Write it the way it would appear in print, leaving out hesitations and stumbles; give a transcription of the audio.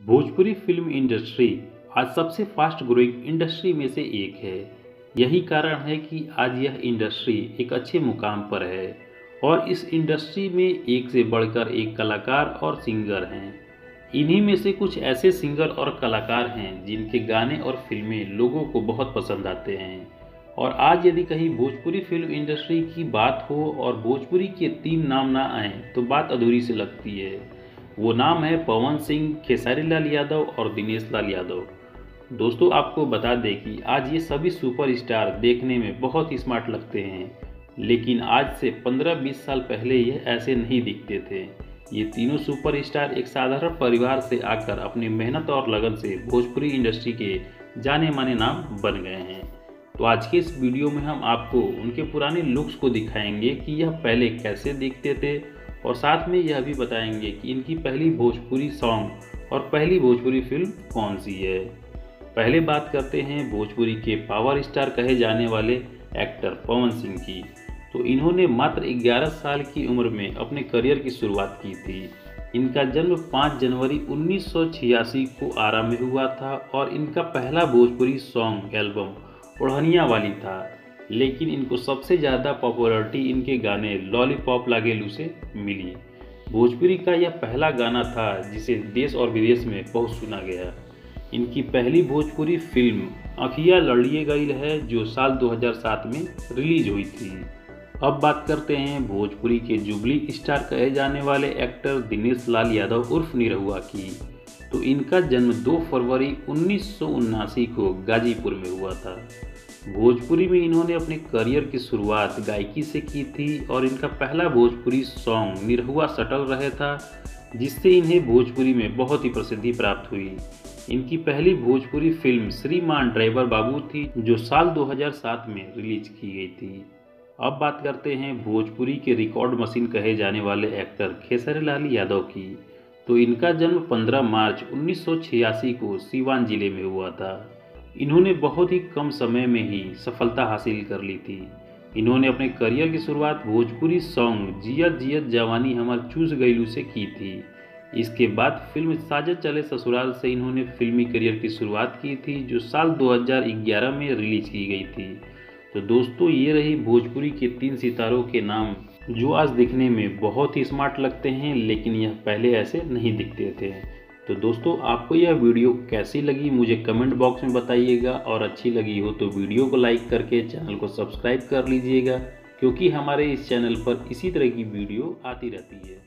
Bhojpuri film industry आज सबसे fast growing industry में से एक है। यही कारण है कि आज यह इंडस्ट्री एक अच्छे मुकाम पर है और इस इंडस्ट्री में एक से बढ़कर एक कलाकार और सिंगर हैं। इन्हीं में से कुछ ऐसे सिंगर और कलाकार हैं जिनके गाने और फिल्में लोगों को बहुत पसंद आते हैं। और आज यदि कहीं भोजपुरी फिल्म इंडस्ट्री की बात हो और भोजपुरी के 3 नाम ना आए तो बात अधूरी सी लगती है। वो नाम है पवन सिंह, खेसारी लाल यादव और दिनेश लाल यादव। दोस्तों, आपको बता दें कि आज ये सभी सुपरस्टार देखने में बहुत ही स्मार्ट लगते हैं, लेकिन आज से 15-20 साल पहले ये ऐसे नहीं दिखते थे। ये तीनों सुपरस्टार एक साधारण परिवार से आकर अपनी मेहनत और लगन से भोजपुरी इंडस्ट्री के जाने माने नाम बन गए हैं। तो आज के इस वीडियो में हम आपको उनके पुराने लुक्स को दिखाएंगे कि यह पहले कैसे दिखते थे और साथ में यह भी बताएंगे कि इनकी पहली भोजपुरी सॉन्ग और पहली भोजपुरी फिल्म कौन सी है। पहले बात करते हैं भोजपुरी के पावर स्टार कहे जाने वाले एक्टर पवन सिंह की। तो इन्होंने मात्र 11 साल की उम्र में अपने करियर की शुरुआत की थी। इनका जन्म 5 जनवरी 1986 को आरा में हुआ था और इनका पहला भोजपुरी सॉन्ग एल्बम ओढ़निया वाली था, लेकिन इनको सबसे ज़्यादा पॉपुलैरिटी इनके गाने लॉलीपॉप लागेलू से मिली। भोजपुरी का यह पहला गाना था जिसे देश और विदेश में बहुत सुना गया। इनकी पहली भोजपुरी फिल्म अखिया लड़िए गईल है जो साल 2007 में रिलीज हुई थी। अब बात करते हैं भोजपुरी के जुबली स्टार कहे जाने वाले एक्टर दिनेश लाल यादव उर्फ निरहुआ की। तो इनका जन्म 2 फरवरी 1979 को गाजीपुर में हुआ था। भोजपुरी में इन्होंने अपने करियर की शुरुआत गायकी से की थी और इनका पहला भोजपुरी सॉन्ग निरहुआ सटल रहे था, जिससे इन्हें भोजपुरी में बहुत ही प्रसिद्धि प्राप्त हुई। इनकी पहली भोजपुरी फिल्म श्रीमान ड्राइवर बाबू थी जो साल 2007 में रिलीज की गई थी। अब बात करते हैं भोजपुरी के रिकॉर्ड मशीन कहे जाने वाले एक्टर खेसारी लाल यादव की। तो इनका जन्म 15 मार्च 1986 को सीवान जिले में हुआ था। इन्होंने बहुत ही कम समय में ही सफलता हासिल कर ली थी। इन्होंने अपने करियर की शुरुआत भोजपुरी सॉन्ग जियत जियत जवानी हमार चूस गईलू से की थी। इसके बाद फिल्म साजन चले ससुराल से इन्होंने फिल्मी करियर की शुरुआत की थी जो साल 2011 में रिलीज की गई थी। तो दोस्तों, ये रही भोजपुरी के 3 सितारों के नाम जो आज दिखने में बहुत ही स्मार्ट लगते हैं, लेकिन यह पहले ऐसे नहीं दिखते थे। तो दोस्तों, आपको यह वीडियो कैसी लगी मुझे कमेंट बॉक्स में बताइएगा और अच्छी लगी हो तो वीडियो को लाइक करके चैनल को सब्सक्राइब कर लीजिएगा, क्योंकि हमारे इस चैनल पर इसी तरह की वीडियो आती रहती है।